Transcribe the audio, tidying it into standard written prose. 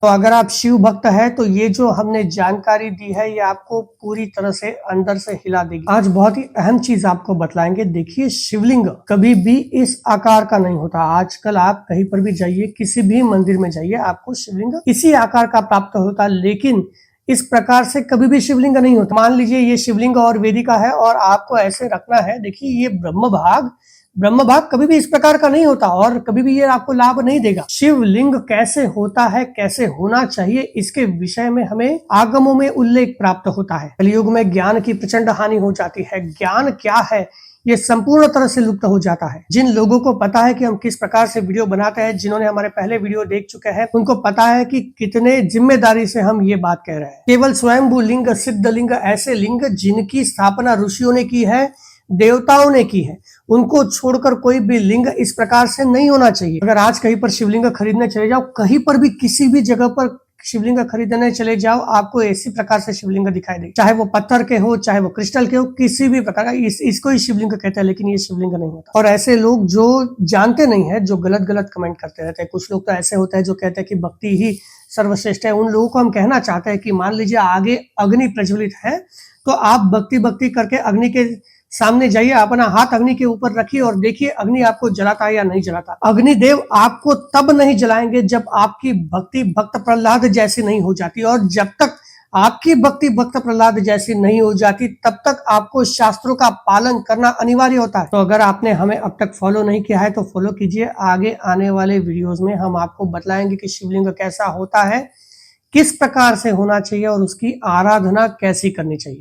तो अगर आप शिव भक्त है तो ये जो हमने जानकारी दी है ये आपको पूरी तरह से अंदर से हिला देगी। आज बहुत ही अहम चीज आपको बतलाएंगे। देखिए, शिवलिंग कभी भी इस आकार का नहीं होता। आजकल आप कहीं पर भी जाइए, किसी भी मंदिर में जाइए, आपको शिवलिंग इसी आकार का प्राप्त होता है, लेकिन इस प्रकार से कभी भी शिवलिंग नहीं होता। मान लीजिए ये शिवलिंग और वेदिका है और आपको ऐसे रखना है। देखिए, ये ब्रह्म भाग कभी भी इस प्रकार का नहीं होता और कभी भी ये आपको लाभ नहीं देगा। शिवलिंग कैसे होता है, कैसे होना चाहिए, इसके विषय में हमें आगमों में उल्लेख प्राप्त होता है। कलयुग में ज्ञान की प्रचंड हानि हो जाती है। ज्ञान क्या है ये संपूर्ण तरह से लुप्त हो जाता है। जिन लोगों को पता है कि हम किस प्रकार से वीडियो बनाते हैं, जिन्होंने हमारे पहले वीडियो देख चुके हैं, उनको पता है कि कितने जिम्मेदारी से हम ये बात कह रहे हैं। केवल स्वयंभू लिंग, सिद्ध लिंग, ऐसे लिंग जिनकी स्थापना ऋषियों ने की है, देवताओं ने की है, उनको छोड़कर कोई भी लिंग इस प्रकार से नहीं होना चाहिए। अगर आज कहीं पर शिवलिंग खरीदने चले जाओ, कहीं पर भी किसी भी जगह पर शिवलिंग खरीदने चले जाओ, आपको इसी प्रकार से शिवलिंग दिखाई दे, चाहे वो पत्थर के हो, चाहे वो क्रिस्टल के हो, किसी भी प्रकार का। इसको ही शिवलिंग कहते हैं, लेकिन ये शिवलिंग नहीं होता। और ऐसे लोग जो जानते नहीं है, जो गलत गलत कमेंट करते रहते हैं। कुछ लोग तो ऐसे होते हैं जो कहते हैं कि भक्ति ही सर्वश्रेष्ठ है। उन लोगों को हम कहना चाहते हैं कि मान लीजिए आगे अग्नि प्रज्वलित है, तो आप भक्ति करके अग्नि के सामने जाइए, अपना हाथ अग्नि के ऊपर रखिए और देखिए अग्नि आपको जलाता है या नहीं जलाता। अग्निदेव आपको तब नहीं जलाएंगे जब आपकी भक्ति भक्त प्रहलाद जैसी नहीं हो जाती, और जब तक आपकी भक्ति भक्त प्रहलाद जैसी नहीं हो जाती तब तक आपको शास्त्रों का पालन करना अनिवार्य होता है। तो अगर आपने हमें अब तक फॉलो नहीं किया है तो फॉलो कीजिए। आगे आने वाले वीडियोस में हम आपको बतलाएंगे कि शिवलिंग कैसा होता है, किस प्रकार से होना चाहिए और उसकी आराधना कैसी करनी चाहिए।